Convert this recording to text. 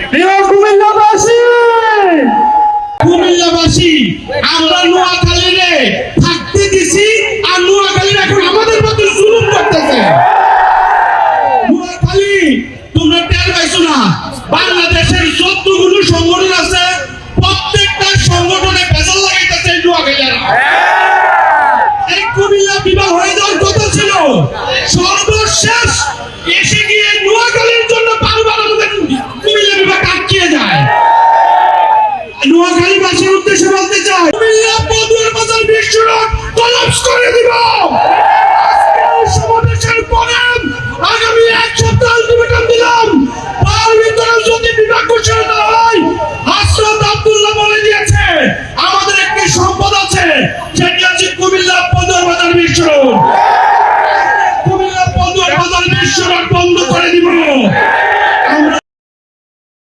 প্রিয় কুমিল্লাবাসী, কুমিল্লাবাসী আমরা নোয়াখালীরে থাকতে দিছি আর নোয়াখালীর এখন আমাদের মধ্যে জুলুম করতেছে। নোয়াখালী তোমরা টের পাইছো না? বাংলাদেশের যতগুলো সংগঠন আছে প্রত্যেকটা সংগঠনে ভেজাল লাগাইতেছে নোয়াখালীরা। এই কুমিল্লা বিভাগ হয়ে যাওয়ার কথা ছিল, সর্বশেষ এসে গিয়ে নোয়াখালীর জন্য বারবার আমাদের কুমিল্লা বিভাগ আটকিয়ে যায়। নোয়াখালীবাসীর উদ্দেশ্যে বলতে চাই, কুমিল্লা বদুয়ার বাজার বিশ্ব রোড কলাপস করে দিব। আজকের সমাবেশের পরে আগামী এক সপ্তাহ আলটিমেটাম দিলাম, তার ভিতরে যদি